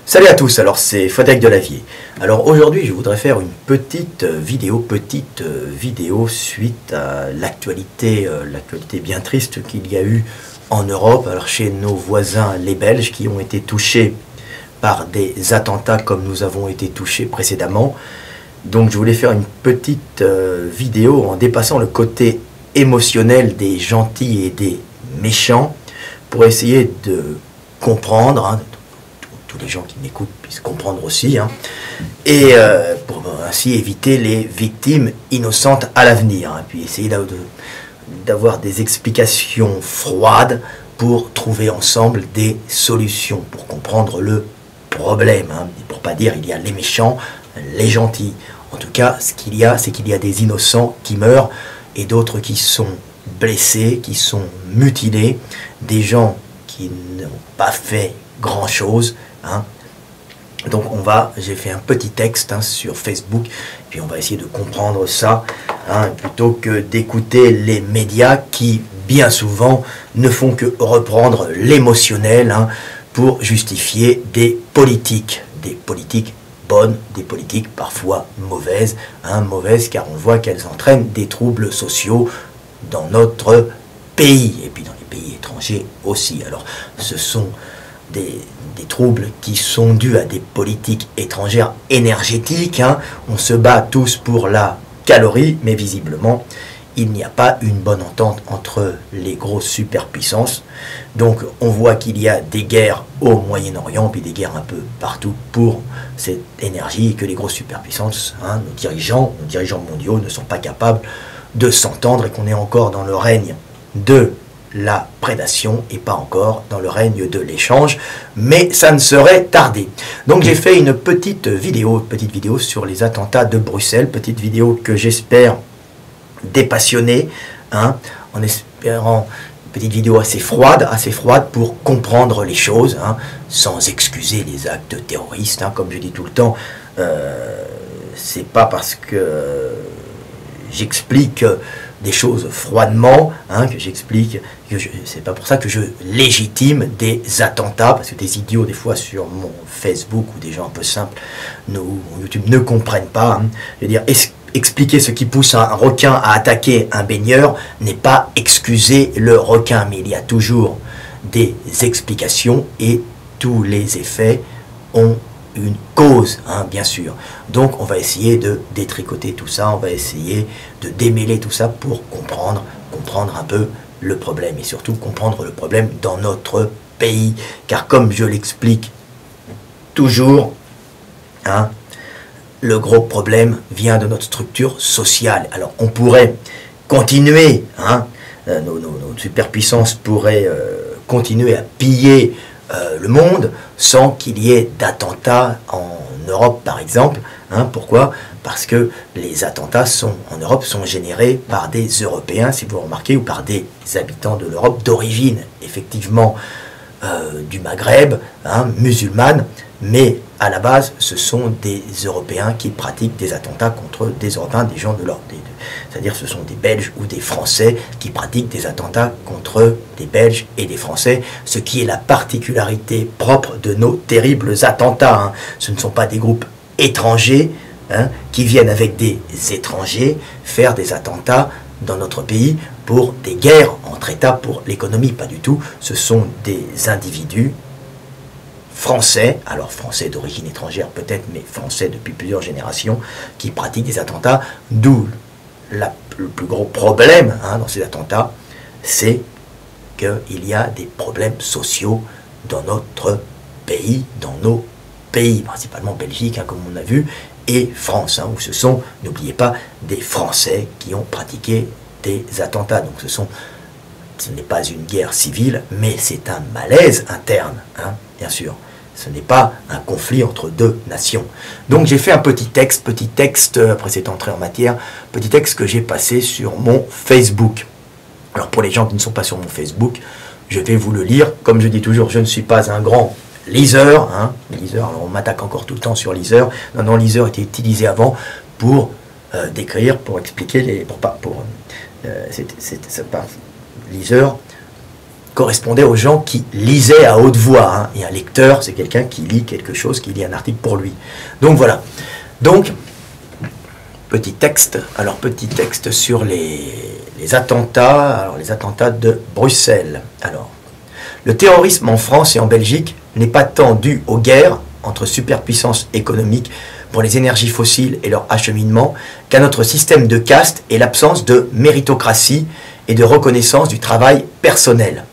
Salut à tous, alors c'est Frédéric Delavier. Alors aujourd'hui je voudrais faire une petite vidéo suite à l'actualité bien triste qu'il y a eu en Europe, alors chez nos voisins les Belges qui ont été touchés par des attentats comme nous avons été touchés précédemment. Donc je voulais faire une petite vidéo en dépassant le côté émotionnel des gentils et des méchants pour essayer de comprendre, tous les gens qui m'écoutent puissent comprendre aussi, et pour ainsi éviter les victimes innocentes à l'avenir, puis essayer d'avoir des explications froides pour trouver ensemble des solutions, pour comprendre le problème, et pour pas dire il y a les méchants, les gentils. En tout cas, ce qu'il y a, c'est qu'il y a des innocents qui meurent et d'autres qui sont blessés, qui sont mutilés, des gens qui n'ont pas fait grand-chose. Donc j'ai fait un petit texte sur Facebook, puis on va essayer de comprendre ça, plutôt que d'écouter les médias qui, bien souvent, ne font que reprendre l'émotionnel pour justifier des politiques bonnes, des politiques parfois mauvaises, mauvaises car on voit qu'elles entraînent des troubles sociaux dans notre pays, et puis dans les pays étrangers aussi. Alors ce sont des troubles qui sont dus à des politiques étrangères énergétiques. On se bat tous pour la calorie, mais visiblement, il n'y a pas une bonne entente entre les grosses superpuissances. Donc on voit qu'il y a des guerres au Moyen-Orient, puis des guerres un peu partout pour cette énergie, et que les grosses superpuissances, nos dirigeants mondiaux ne sont pas capables de s'entendre, et qu'on est encore dans le règne de la prédation et pas encore dans le règne de l'échange, mais ça ne serait tardé. Donc j'ai fait une petite vidéo sur les attentats de Bruxelles, petite vidéo que j'espère dépassionner, en espérant une petite vidéo assez froide pour comprendre les choses, sans excuser les actes terroristes, comme je dis tout le temps. C'est pas parce que j'explique des choses froidement, c'est pas pour ça que je légitime des attentats, parce que des idiots des fois sur mon Facebook ou des gens un peu simples ou YouTube ne comprennent pas. Je veux dire, expliquer ce qui pousse un requin à attaquer un baigneur n'est pas excuser le requin, mais il y a toujours des explications et tous les effets ont une cause, bien sûr. Donc on va essayer de détricoter tout ça, on va essayer de démêler tout ça pour comprendre un peu le problème, et surtout comprendre le problème dans notre pays, car comme je l'explique toujours, le gros problème vient de notre structure sociale. Alors on pourrait continuer, nos superpuissances pourraient continuer à piller le monde sans qu'il y ait d'attentats en Europe par exemple. Pourquoi? Parce que les attentats en Europe sont générés par des Européens, si vous remarquez, ou par des habitants de l'Europe d'origine, effectivement, du Maghreb, musulmane, mais à la base, ce sont des Européens qui pratiquent des attentats contre des Européens, des gens de l'ordre. C'est-à-dire ce sont des Belges ou des Français qui pratiquent des attentats contre des Belges et des Français, ce qui est la particularité propre de nos terribles attentats. Ce ne sont pas des groupes étrangers qui viennent avec des étrangers faire des attentats dans notre pays pour des guerres entre États, pour l'économie, pas du tout. Ce sont des individus français, alors français d'origine étrangère peut-être, mais français depuis plusieurs générations, qui pratiquent des attentats, d'où le plus gros problème dans ces attentats, c'est qu'il y a des problèmes sociaux dans notre pays, dans nos pays, principalement Belgique, comme on a vu, et France, où ce sont, n'oubliez pas, des Français qui ont pratiqué des attentats. Donc ce n'est pas une guerre civile, mais c'est un malaise interne, bien sûr. Ce n'est pas un conflit entre deux nations. Donc j'ai fait un petit texte, après cette entrée en matière, petit texte que j'ai passé sur mon Facebook. Alors pour les gens qui ne sont pas sur mon Facebook, je vais vous le lire. Comme je dis toujours, je ne suis pas un grand liseur. Liseur, alors on m'attaque encore tout le temps sur liseur. Non, liseur était utilisé avant pour décrire, pour expliquer, liseur, correspondait aux gens qui lisaient à haute voix, hein. Et un lecteur, c'est quelqu'un qui lit quelque chose, qui lit un article pour lui. Donc voilà. Donc, petit texte. Alors, petit texte sur les attentats. Alors, les attentats de Bruxelles. Alors, le terrorisme en France et en Belgique n'est pas tant dû aux guerres entre superpuissances économiques pour les énergies fossiles et leur acheminement qu'à notre système de caste et l'absence de méritocratie et de reconnaissance du travail personnel.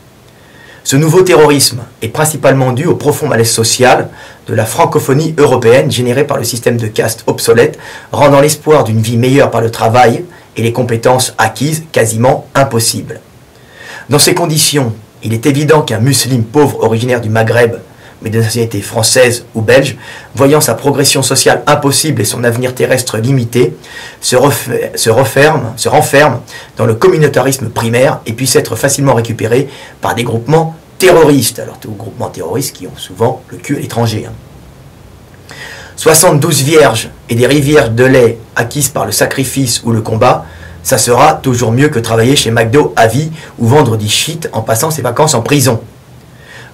Ce nouveau terrorisme est principalement dû au profond malaise social de la francophonie européenne générée par le système de caste obsolète, rendant l'espoir d'une vie meilleure par le travail et les compétences acquises quasiment impossible. Dans ces conditions, il est évident qu'un musulman pauvre originaire du Maghreb, mais de nationalité française ou belge, voyant sa progression sociale impossible et son avenir terrestre limité, se renferme dans le communautarisme primaire et puisse être facilement récupéré par des groupements terroristes. Alors, tous groupements terroristes qui ont souvent le cul à l'étranger. 72 vierges et des rivières de lait acquises par le sacrifice ou le combat, ça sera toujours mieux que travailler chez McDo à vie ou vendre du shit en passant ses vacances en prison.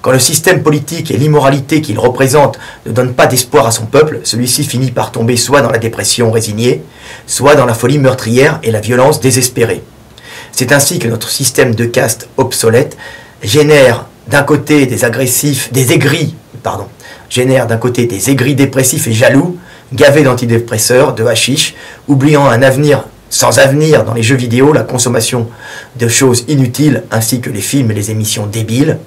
Quand le système politique et l'immoralité qu'il représente ne donnent pas d'espoir à son peuple, celui-ci finit par tomber soit dans la dépression résignée, soit dans la folie meurtrière et la violence désespérée. C'est ainsi que notre système de caste obsolète génère d'un côté des aigris dépressifs et jaloux, gavés d'antidépresseurs, de hashish, oubliant un avenir sans avenir dans les jeux vidéo, la consommation de choses inutiles ainsi que les films et les émissions débiles.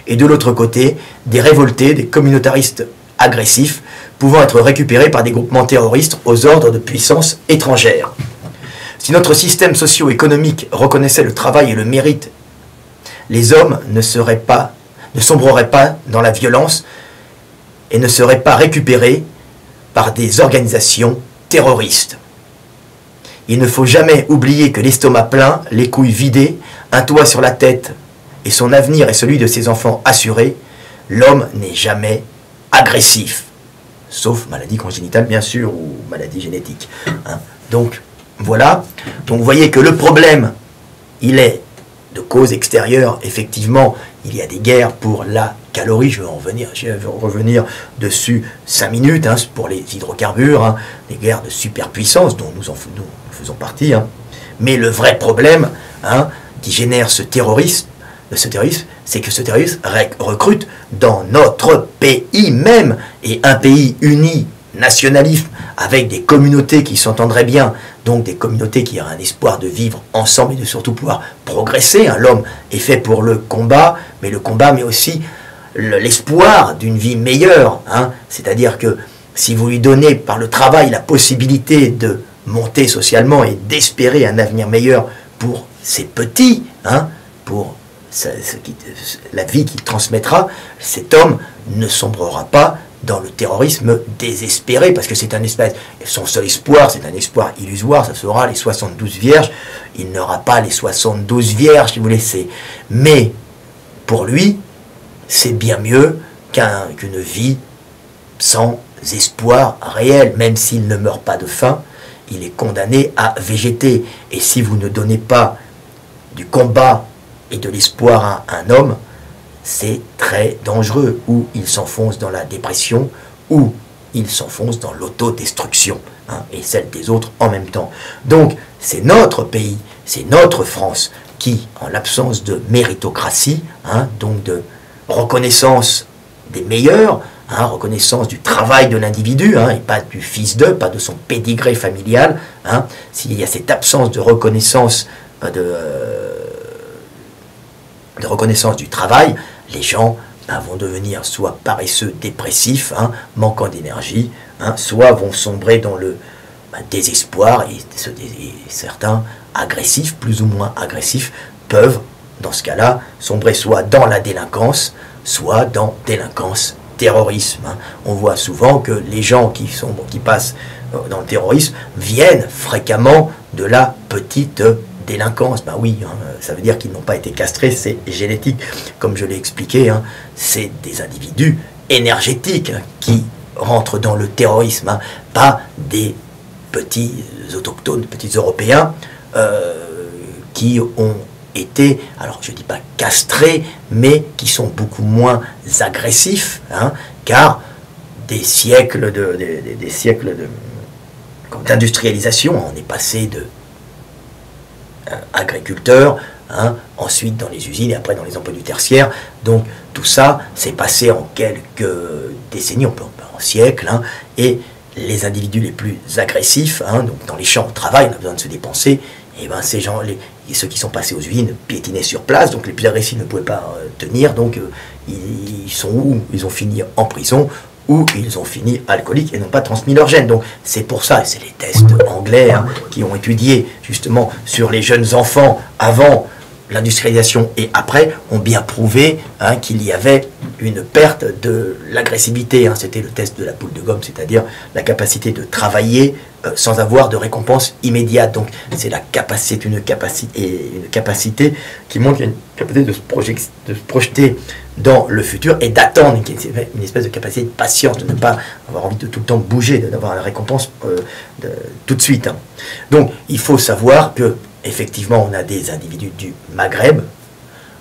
Et de l'autre côté, des révoltés, des communautaristes agressifs, pouvant être récupérés par des groupements terroristes aux ordres de puissances étrangères. Si notre système socio-économique reconnaissait le travail et le mérite, les hommes ne sombreraient pas dans la violence et ne seraient pas récupérés par des organisations terroristes. Il ne faut jamais oublier que l'estomac plein, les couilles vidées, un toit sur la tête, et son avenir et celui de ses enfants assurés, l'homme n'est jamais agressif. Sauf maladie congénitale, bien sûr, ou maladie génétique. Donc, voilà. Donc, vous voyez que le problème, il est de cause extérieure. Effectivement, il y a des guerres pour la calorie. Je vais revenir dessus 5 minutes, pour les hydrocarbures, des guerres de superpuissance dont nous faisons partie. Mais le vrai problème qui génère ce terrorisme, c'est que ce terrorisme recrute dans notre pays même, et un pays uni, nationaliste, avec des communautés qui s'entendraient bien, donc des communautés qui auraient un espoir de vivre ensemble et de surtout pouvoir progresser. L'homme est fait pour le combat, mais aussi l'espoir d'une vie meilleure. C'est-à-dire que si vous lui donnez par le travail la possibilité de monter socialement et d'espérer un avenir meilleur pour ses petits, pour la vie qu'il transmettra, cet homme ne sombrera pas dans le terrorisme désespéré, parce que c'est son seul espoir, c'est un espoir illusoire, ça sera les 72 vierges, il n'aura pas les 72 vierges, si vous laissez. Mais, pour lui, c'est bien mieux qu'une vie sans espoir réel. Même s'il ne meurt pas de faim, il est condamné à végéter. Et si vous ne donnez pas du combat et de l'espoir à un homme, c'est très dangereux, ou il s'enfonce dans la dépression, ou il s'enfonce dans l'autodestruction, et celle des autres en même temps. Donc, c'est notre pays, c'est notre France, qui, en l'absence de méritocratie, donc de reconnaissance des meilleurs, reconnaissance du travail de l'individu, et pas du fils d'eux, pas de son pédigré familial, s'il y a cette absence de reconnaissance de reconnaissance du travail, les gens vont devenir soit paresseux, dépressifs, manquant d'énergie, soit vont sombrer dans le désespoir, et certains agressifs, plus ou moins agressifs, peuvent, dans ce cas-là, sombrer soit dans la délinquance, soit dans délinquance terrorisme. On voit souvent que les gens qui passent dans le terrorisme viennent fréquemment de la petite délinquance. Ben oui, ça veut dire qu'ils n'ont pas été castrés, c'est génétique. Comme je l'ai expliqué, c'est des individus énergétiques qui rentrent dans le terrorisme, pas des petits autochtones, petits Européens qui ont été, alors je ne dis pas castrés, mais qui sont beaucoup moins agressifs, hein, car des siècles d'industrialisation, on est passé de agriculteurs, hein, ensuite dans les usines et après dans les emplois du tertiaire. Donc tout ça s'est passé en quelques décennies, en siècles, hein, et les individus les plus agressifs, hein, donc dans les champs on travaille, on a besoin de se dépenser, et ben ces gens, ceux qui sont passés aux usines piétinaient sur place, donc les plus agressifs ne pouvaient pas tenir, donc ils sont où? Ils ont fini en prison, ou ils ont fini alcooliques et n'ont pas transmis leur gènes. Donc c'est pour ça, et c'est les tests anglais, hein, qui ont étudié justement sur les jeunes enfants avant l'industrialisation et après, ont bien prouvé, hein, qu'il y avait une perte de l'agressivité, hein. C'était le test de la boule de gomme, c'est-à-dire la capacité de travailler sans avoir de récompense immédiate. Donc c'est une capacité qui montre qu'il y a une capacité de se projeter dans le futur et d'attendre, une espèce de capacité de patience, de ne pas avoir envie de tout le temps bouger, d'avoir la récompense tout de suite, hein. Donc il faut savoir que effectivement on a des individus du Maghreb,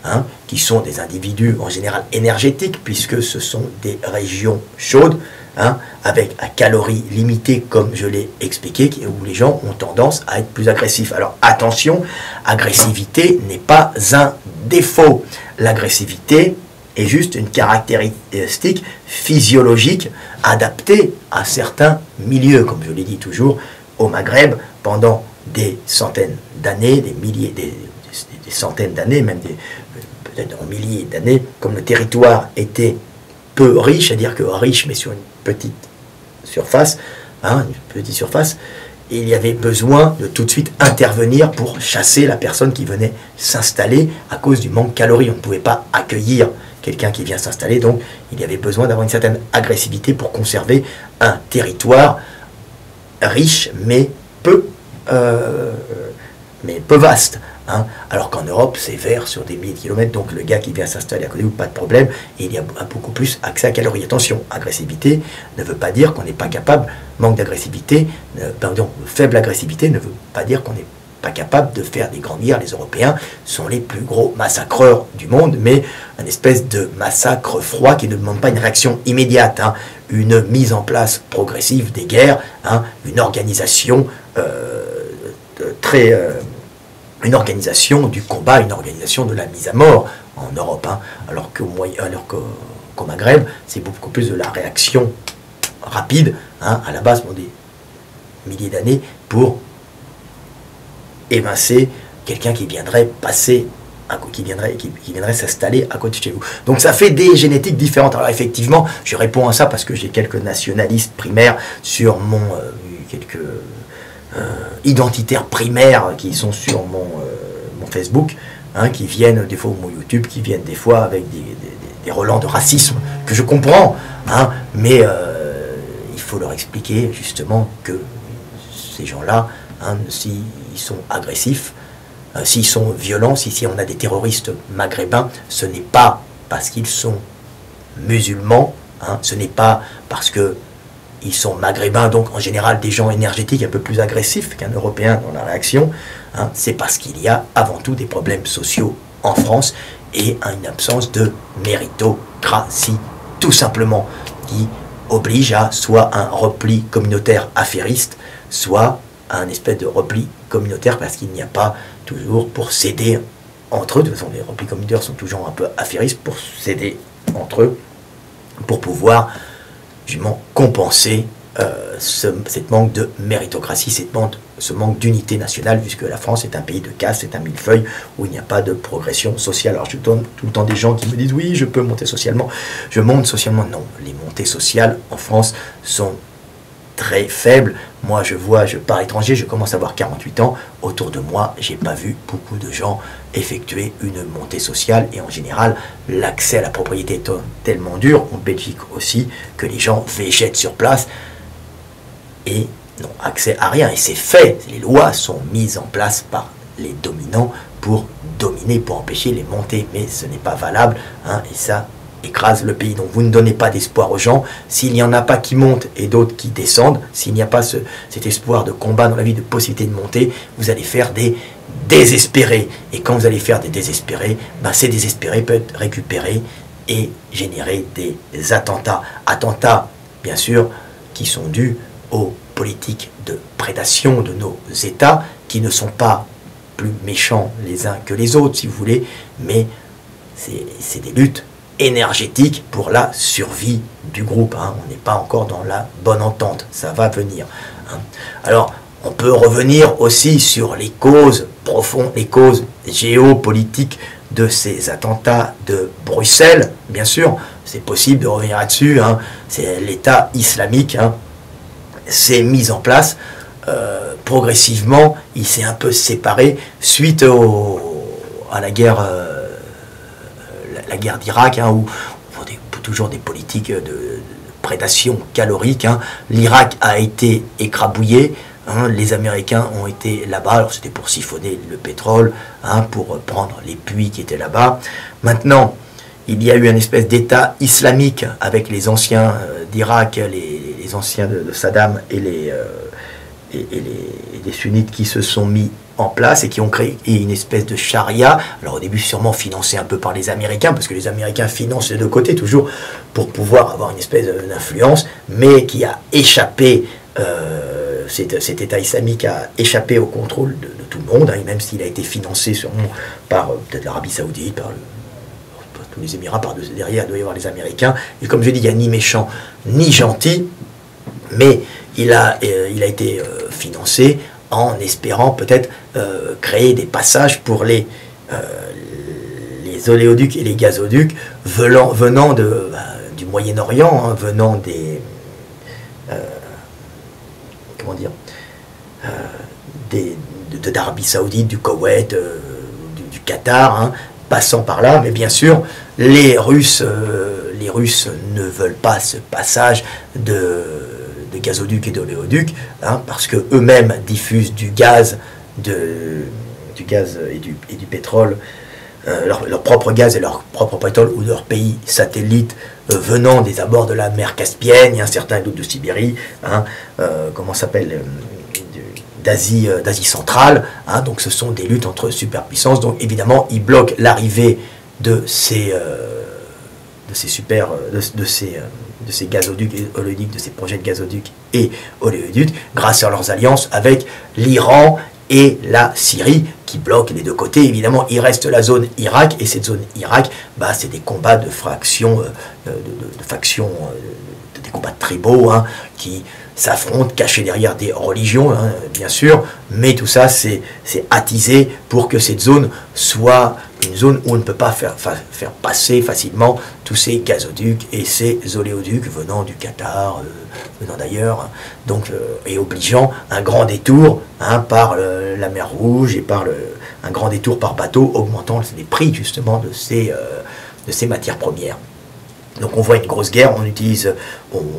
hein, qui sont des individus en général énergétiques, puisque ce sont des régions chaudes, hein, avec à calories limitées, comme je l'ai expliqué, où les gens ont tendance à être plus agressifs. Alors attention, agressivité n'est pas un défaut. L'agressivité est juste une caractéristique physiologique adaptée à certains milieux, comme je l'ai dit toujours, au Maghreb, pendant des centaines d'années, des milliers, des centaines d'années, même peut-être en milliers d'années, comme le territoire était peu riche, c'est-à-dire que riche mais sur une petite surface, hein, il y avait besoin de tout de suite intervenir pour chasser la personne qui venait s'installer à cause du manque de calories. On ne pouvait pas accueillir quelqu'un qui vient s'installer, donc il y avait besoin d'avoir une certaine agressivité pour conserver un territoire riche mais peu vaste, hein. Alors qu'en Europe c'est vert sur des milliers de kilomètres, donc le gars qui vient s'installer à côté de vous, pas de problème, et il y a beaucoup plus accès à calories. Attention, agressivité ne veut pas dire qu'on n'est pas capable, manque d'agressivité, faible agressivité ne veut pas dire qu'on n'est pas capable de faire des grandes guerres. Les Européens sont les plus gros massacreurs du monde, mais un espèce de massacre froid qui ne demande pas une réaction immédiate, hein. Une mise en place progressive des guerres, hein, une organisation une organisation du combat, une organisation de la mise à mort en Europe, hein, alors qu'au Maghreb, c'est beaucoup plus de la réaction rapide, hein, à la base, des milliers d'années, pour évincer quelqu'un qui viendrait passer, qui viendrait s'installer à côté de chez vous. Donc ça fait des génétiques différentes. Alors effectivement, je réponds à ça parce que j'ai quelques nationalistes primaires sur quelques identitaires primaires qui sont sur mon Facebook, hein, qui viennent des fois, ou mon YouTube, qui viennent des fois avec des relents de racisme que je comprends, hein, mais il faut leur expliquer justement que ces gens-là, hein, s'ils sont agressifs, s'ils sont violents, si on a des terroristes maghrébins, ce n'est pas parce qu'ils sont musulmans, hein, ce n'est pas parce que ils sont maghrébins, donc en général des gens énergétiques un peu plus agressifs qu'un Européen dans la réaction, hein, c'est parce qu'il y a avant tout des problèmes sociaux en France et une absence de méritocratie, tout simplement, qui oblige à soit un repli communautaire affairiste, soit un espèce de repli communautaire parce qu'il n'y a pas toujours pour s'aider entre eux. De toute façon, les replis communautaires sont toujours un peu affairistes pour s'aider entre eux, pour pouvoir justement compenser cette manque de méritocratie, ce manque d'unité nationale, puisque la France est un pays de caste, c'est un millefeuille où il n'y a pas de progression sociale. Alors je donne tout le temps des gens qui me disent oui, je peux monter socialement, je monte socialement. Non, les montées sociales en France sont très faibles. Moi je pars à l'étranger, je commence à avoir 48 ans, autour de moi j'ai pas vu beaucoup de gens effectuer une montée sociale, et en général l'accès à la propriété est tellement dur, en Belgique aussi, que les gens végètent sur place et n'ont accès à rien, et c'est fait, les lois sont mises en place par les dominants pour dominer, pour empêcher les montées, mais ce n'est pas valable, hein, et ça écrase le pays. Donc vous ne donnez pas d'espoir aux gens. S'il n'y en a pas qui montent et d'autres qui descendent, s'il n'y a pas cet espoir de combat dans la vie, de possibilité de monter, vous allez faire des désespérés. Et quand vous allez faire des désespérés, ben ces désespérés peuvent être récupérés et générer des attentats. Attentats, bien sûr, qui sont dus aux politiques de prédation de nos États, qui ne sont pas plus méchants les uns que les autres, si vous voulez, mais c'est des luttes énergétiques pour la survie du groupe. Hein. On n'est pas encore dans la bonne entente, ça va venir. Hein. Alors, on peut revenir aussi sur les causes profondes, les causes géopolitiques de ces attentats de Bruxelles, bien sûr, c'est possible de revenir là-dessus, hein. C'est l'État islamique, hein, s'est mis en place progressivement, il s'est un peu séparé suite à la guerre d'Irak, hein, où toujours des politiques de prédation calorique, hein. L'Irak a été écrabouillé, hein, les Américains ont été là-bas, alors c'était pour siphonner le pétrole, hein, pour prendre les puits qui étaient là-bas. Maintenant, il y a eu une espèce d'État islamique avec les anciens d'Irak, les anciens de Saddam et les sunnites qui se sont mis en place et qui ont créé une espèce de charia. Alors au début sûrement financé un peu par les Américains, parce que les Américains financent les deux côtés toujours pour pouvoir avoir une espèce d'influence, mais qui a échappé, cet État islamique a échappé au contrôle de tout le monde, hein, et même s'il a été financé sûrement par peut-être l'Arabie Saoudite, par tous les Émirats, par derrière il doit y avoir les Américains, et comme je dis, il n'y a ni méchant ni gentil, mais il a été financé en espérant peut-être créer des passages pour les oléoducs et les gazoducs venant du Moyen-Orient, hein, venant des d'Arabie Saoudite, du Koweït, du Qatar, hein, passant par là. Mais bien sûr, les Russes ne veulent pas ce passage de gazoducs et d'oléoducs, hein, parce que eux-mêmes diffusent du gaz et du pétrole, leur propre gaz et leur propre pétrole, ou leur pays satellite venant des abords de la mer Caspienne. Il y a un certain doute de Sibérie, hein, comment s'appelle, d'Asie centrale, hein. Donc ce sont des luttes entre superpuissances. Donc évidemment, ils bloquent l'arrivée de ces gazoducs et oléoducs, de ces projets de gazoducs et oléoducs, grâce à leurs alliances avec l'Iran et la Syrie, qui bloquent les deux côtés. Évidemment, il reste la zone Irak, et cette zone Irak, bah, c'est des combats de factions, des combats tribaux, hein, qui s'affrontent, cachés derrière des religions, hein, bien sûr, mais tout ça, c'est attisé pour que cette zone soit une zone où on ne peut pas faire passer facilement tous ces gazoducs et ces oléoducs venant du Qatar, venant d'ailleurs, donc, et obligeant un grand détour, hein, par la mer Rouge et par un grand détour par bateau, augmentant les prix justement de ces matières premières. Donc on voit une grosse guerre, on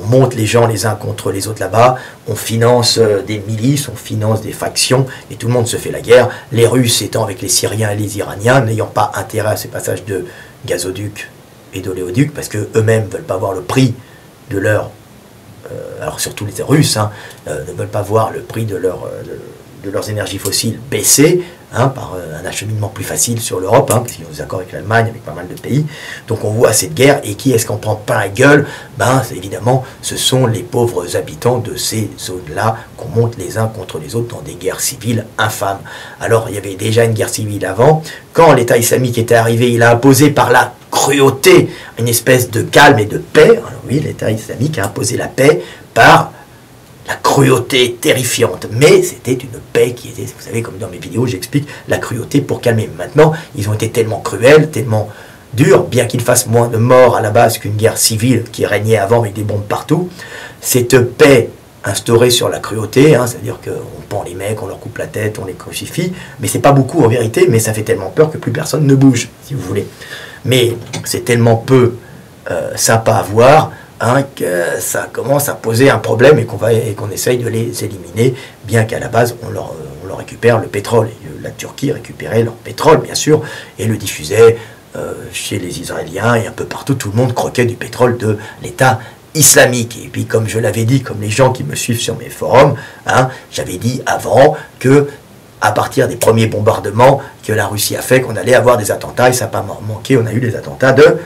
monte les gens les uns contre les autres là-bas, on finance des milices, on finance des factions, et tout le monde se fait la guerre. Les Russes étant avec les Syriens et les Iraniens, n'ayant pas intérêt à ces passages de gazoducs et d'oléoducs, parce qu'eux-mêmes ne veulent pas voir le prix de leur... alors surtout les Russes, hein, ne veulent pas voir le prix de leurs énergies fossiles baisser, hein, par un acheminement plus facile sur l'Europe, hein, parce qu'ils ont des accords avec l'Allemagne, avec pas mal de pays. Donc on voit cette guerre, et qui est-ce qu'on prend pas la gueule? Ben, évidemment, ce sont les pauvres habitants de ces zones-là qu'on monte les uns contre les autres dans des guerres civiles infâmes. Alors il y avait déjà une guerre civile avant. Quand l'État islamique était arrivé, il a imposé par la cruauté une espèce de calme et de paix. Alors oui, l'État islamique a imposé la paix par la cruauté terrifiante, mais c'était une paix qui était, vous savez, comme dans mes vidéos, j'explique la cruauté pour calmer. Maintenant, ils ont été tellement cruels, tellement durs, bien qu'ils fassent moins de morts à la base qu'une guerre civile qui régnait avant avec des bombes partout. Cette paix instaurée sur la cruauté, hein, c'est-à-dire qu'on pend les mecs, on leur coupe la tête, on les crucifie, mais c'est pas beaucoup en vérité, mais ça fait tellement peur que plus personne ne bouge, si vous voulez. Mais c'est tellement peu sympa à voir, hein, que ça commence à poser un problème, et qu'on essaye de les éliminer, bien qu'à la base on leur récupère le pétrole. Et la Turquie récupérait leur pétrole, bien sûr, et le diffusait chez les Israéliens, et un peu partout, tout le monde croquait du pétrole de l'État islamique. Et puis, comme je l'avais dit, comme les gens qui me suivent sur mes forums, hein, j'avais dit avant que à partir des premiers bombardements que la Russie a fait, qu'on allait avoir des attentats, et ça n'a pas manqué, on a eu des attentats de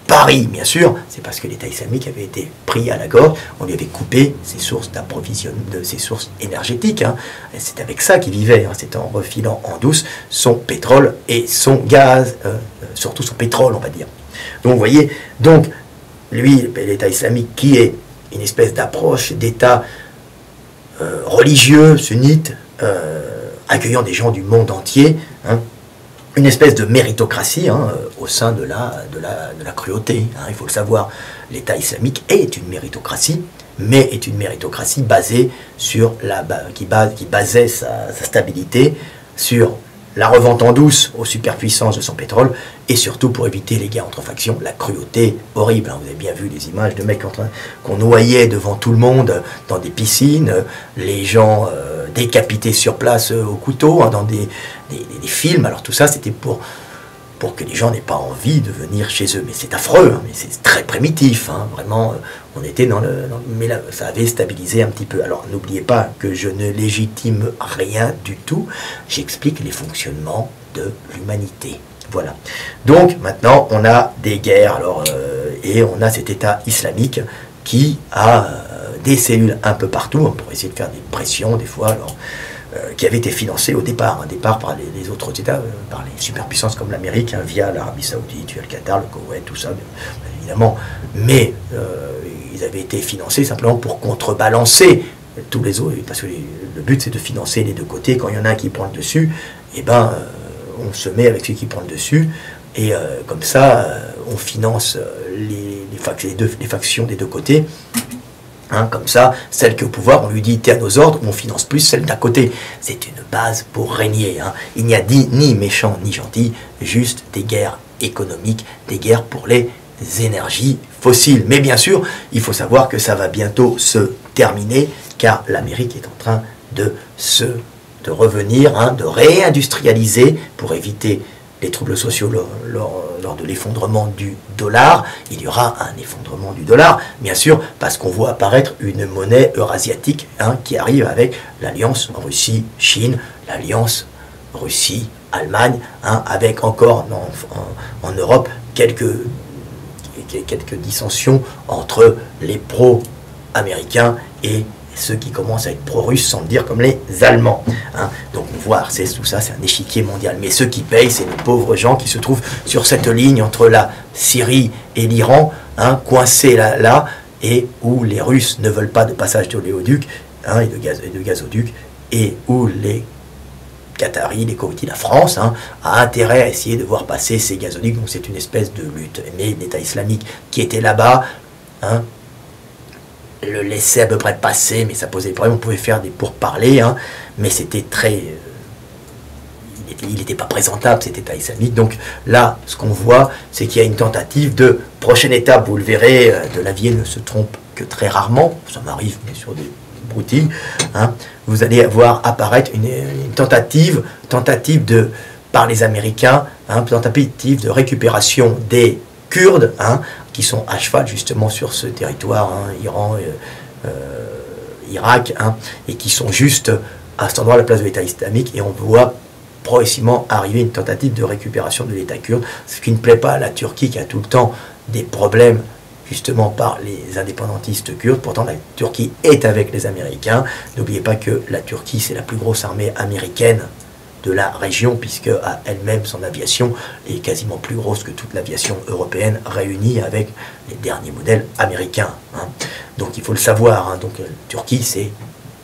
Paris, bien sûr, c'est parce que l'État islamique avait été pris à la gorge, on lui avait coupé ses sources d'approvisionnement, ses sources énergétiques. Hein. C'est avec ça qu'il vivait, hein. C'est en refilant en douce son pétrole et son gaz, surtout son pétrole, on va dire. Donc vous voyez, donc lui, l'État islamique, qui est une espèce d'approche d'État religieux, sunnite, accueillant des gens du monde entier, hein, une espèce de méritocratie au sein de la cruauté. Hein, il faut le savoir, l'État islamique est une méritocratie, mais est une méritocratie basée sur qui basait sa stabilité sur la revente en douce aux superpuissances de son pétrole, et surtout pour éviter les guerres entre factions, la cruauté horrible. Hein. Vous avez bien vu les images de mecs qu'on noyait devant tout le monde dans des piscines, les gens décapités sur place au couteau, hein, dans des films. Alors tout ça, c'était pour que les gens n'aient pas envie de venir chez eux. Mais c'est affreux, hein, mais c'est très primitif. Hein, vraiment, on était mais là, ça avait stabilisé un petit peu. Alors n'oubliez pas que je ne légitime rien du tout. J'explique les fonctionnements de l'humanité. Voilà. Donc maintenant, on a des guerres, alors, et on a cet État islamique qui a des cellules un peu partout, hein, pour essayer de faire des pressions des fois. Alors, qui avait été financé au départ par les autres États, par les superpuissances comme l'Amérique, hein, via l'Arabie Saoudite, via le Qatar, le Koweït, tout ça, bien évidemment. Mais ils avaient été financés simplement pour contrebalancer tous les autres, parce que le but c'est de financer les deux côtés. Quand il y en a un qui prend le dessus, eh ben, on se met avec celui qui prend le dessus, et comme ça, on finance les factions des deux côtés. Hein, comme ça, celle qui est au pouvoir, on lui dit t'es à nos ordres, on finance plus celle d'à côté. C'est une base pour régner. Hein. Il n'y a ni méchant ni gentil, juste des guerres économiques, des guerres pour les énergies fossiles. Mais bien sûr, il faut savoir que ça va bientôt se terminer, car l'Amérique est en train de revenir, hein, de réindustrialiser pour éviter les troubles sociaux lors de l'effondrement du dollar. Il y aura un effondrement du dollar, bien sûr, parce qu'on voit apparaître une monnaie eurasiatique, hein, qui arrive avec l'alliance Russie-Chine, l'alliance Russie-Allemagne, hein, avec encore en Europe quelques dissensions entre les pro-américains et ceux qui commencent à être pro-russes, sans le dire, comme les Allemands. Hein. Donc on voit, tout ça, c'est un échiquier mondial. Mais ceux qui payent, c'est les pauvres gens qui se trouvent sur cette ligne entre la Syrie et l'Iran, hein, coincés là, et où les Russes ne veulent pas de passage d'oléoduc, hein, et de gazoduc, et où les Qataris, les Koweïtis, la France, hein, a intérêt à essayer de voir passer ces gazoducs. Donc c'est une espèce de lutte. Mais l'État islamique qui était là-bas, hein, le laissait à peu près passer, mais ça posait problème. On pouvait faire des pourparlers, hein, mais c'était très... il n'était pas présentable, cet État islamique. Donc là, ce qu'on voit, c'est qu'il y a une tentative de prochaine étape. Vous le verrez, Delavier ne se trompe que très rarement. Ça m'arrive, bien sûr, des broutilles. Hein. Vous allez voir apparaître une tentative par les Américains, hein, tentative de récupération des Kurdes, hein, qui sont à cheval justement sur ce territoire, hein, Iran, Irak, hein, et qui sont juste à cet endroit, à la place de l'État islamique, et on voit progressivement arriver une tentative de récupération de l'État kurde, ce qui ne plaît pas à la Turquie, qui a tout le temps des problèmes justement par les indépendantistes kurdes. Pourtant la Turquie est avec les Américains. N'oubliez pas que la Turquie, c'est la plus grosse armée américaine de la région, puisque à elle-même son aviation est quasiment plus grosse que toute l'aviation européenne réunie avec les derniers modèles américains. Hein. Donc il faut le savoir, hein. Donc la Turquie, c'est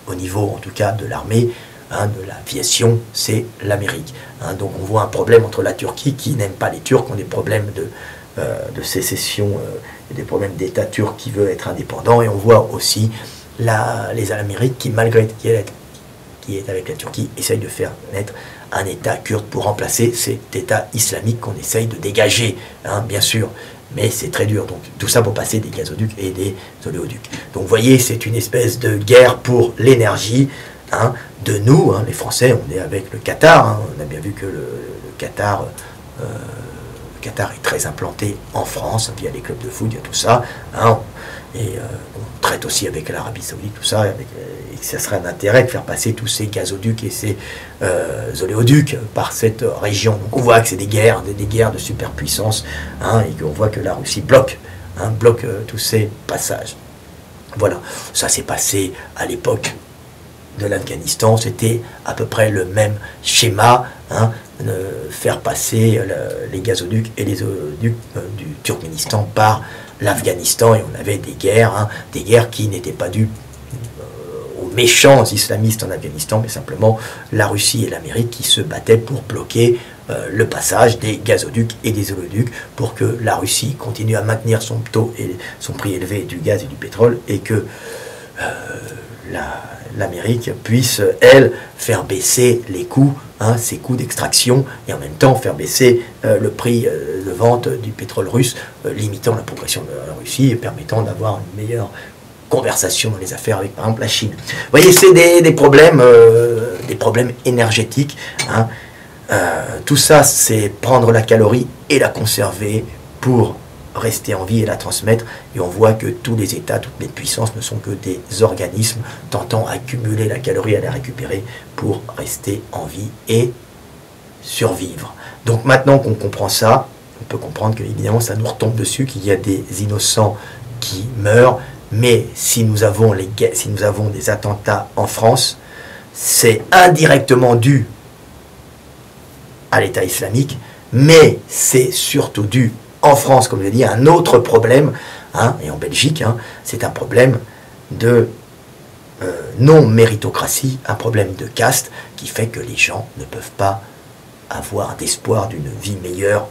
au niveau en tout cas de l'armée, hein, de l'aviation, c'est l'Amérique. Hein. Donc on voit un problème entre la Turquie, qui n'aime pas les Turcs, ont des problèmes de sécession, des problèmes d'État turc qui veut être indépendant, et on voit aussi les Amériques qui, malgré qui est avec la Turquie, essaye de faire naître un État kurde pour remplacer cet État islamique qu'on essaye de dégager, hein, bien sûr. Mais c'est très dur. Donc tout ça pour passer des gazoducs et des oléoducs. Donc vous voyez, c'est une espèce de guerre pour l'énergie, hein, de nous, hein, les Français. On est avec le Qatar. Hein, on a bien vu que le Qatar est très implanté en France, via les clubs de foot, il y a tout ça. Hein, et on traite aussi avec l'Arabie Saoudite, tout ça, et que ça serait un intérêt de faire passer tous ces gazoducs et ces oléoducs par cette région. Donc on voit que c'est des guerres de superpuissance, hein, et qu'on voit que la Russie bloque tous ces passages. Voilà, ça s'est passé à l'époque de l'Afghanistan, c'était à peu près le même schéma, hein, faire passer les gazoducs et les oléoducs du Turkménistan par l'Afghanistan, et on avait des guerres qui n'étaient pas dues aux méchants islamistes en Afghanistan, mais simplement la Russie et l'Amérique qui se battaient pour bloquer le passage des gazoducs et des oléoducs, pour que la Russie continue à maintenir son taux et son prix élevé du gaz et du pétrole, et que l'Amérique puisse, elle, faire baisser les coûts, hein, ses coûts d'extraction, et en même temps faire baisser le prix de vente du pétrole russe, limitant la progression de la Russie et permettant d'avoir une meilleure conversation dans les affaires avec, par exemple, la Chine. Vous voyez, c'est des problèmes énergétiques, hein. Tout ça, c'est prendre la calorie et la conserver pour rester en vie et la transmettre, et on voit que tous les États, toutes les puissances ne sont que des organismes tentant à accumuler la calorie, à la récupérer pour rester en vie et survivre. Donc maintenant qu'on comprend ça, on peut comprendre que évidemment ça nous retombe dessus, qu'il y a des innocents qui meurent, mais si nous avons des attentats en France, c'est indirectement dû à l'État islamique, mais c'est surtout dû en France, comme je l'ai dit, un autre problème, hein, et en Belgique, hein, c'est un problème de non-méritocratie, un problème de caste, qui fait que les gens ne peuvent pas avoir d'espoir d'une vie meilleure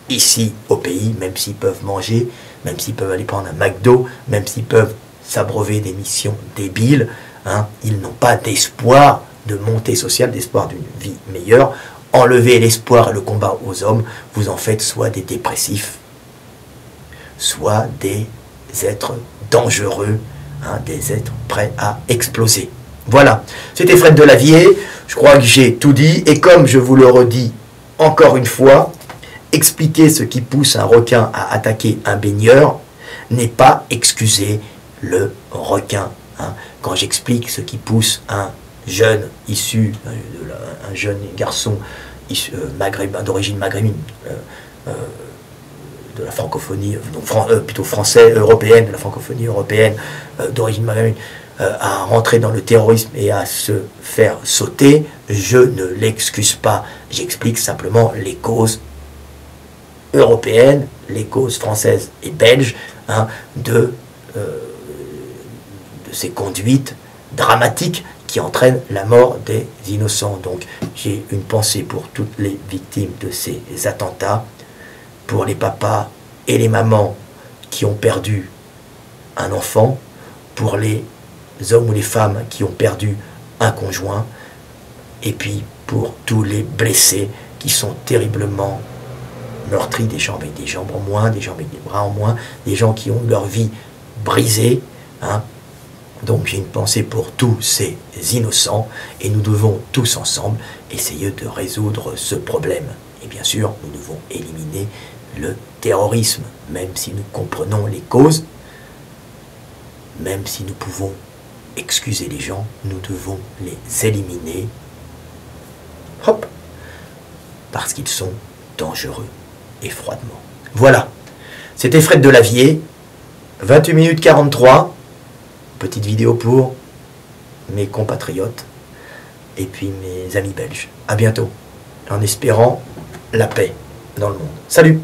ici au pays, même s'ils peuvent manger, même s'ils peuvent aller prendre un McDo, même s'ils peuvent s'abreuver des missions débiles, hein, ils n'ont pas d'espoir de montée sociale, d'espoir d'une vie meilleure. Enlevez l'espoir et le combat aux hommes, vous en faites soit des dépressifs, soit des êtres dangereux, hein, des êtres prêts à exploser. Voilà, c'était Fred Delavier, je crois que j'ai tout dit, et comme je vous le redis encore une fois, expliquer ce qui pousse un requin à attaquer un baigneur n'est pas excuser le requin. Hein. Quand j'explique ce qui pousse un jeune issu, un jeune garçon d'origine maghrébine, de la francophonie, plutôt français, européenne, de la francophonie européenne, d'origine maghrébine, à rentrer dans le terrorisme et à se faire sauter, je ne l'excuse pas. J'explique simplement les causes européennes, les causes françaises et belges, hein, de ces conduites dramatiques qui entraînent la mort des innocents. Donc j'ai une pensée pour toutes les victimes de ces attentats, pour les papas et les mamans qui ont perdu un enfant, pour les hommes ou les femmes qui ont perdu un conjoint, et puis pour tous les blessés qui sont terriblement meurtris, des gens avec des jambes en moins, des gens avec des bras en moins, des gens qui ont leur vie brisée, hein. Donc j'ai une pensée pour tous ces innocents, et nous devons tous ensemble essayer de résoudre ce problème. Et bien sûr, nous devons éliminer le terrorisme, même si nous comprenons les causes, même si nous pouvons excuser les gens, nous devons les éliminer, hop, parce qu'ils sont dangereux et froidement. Voilà, c'était Fred Delavier, 28 minutes 43, petite vidéo pour mes compatriotes et puis mes amis belges. À bientôt, en espérant la paix dans le monde. Salut!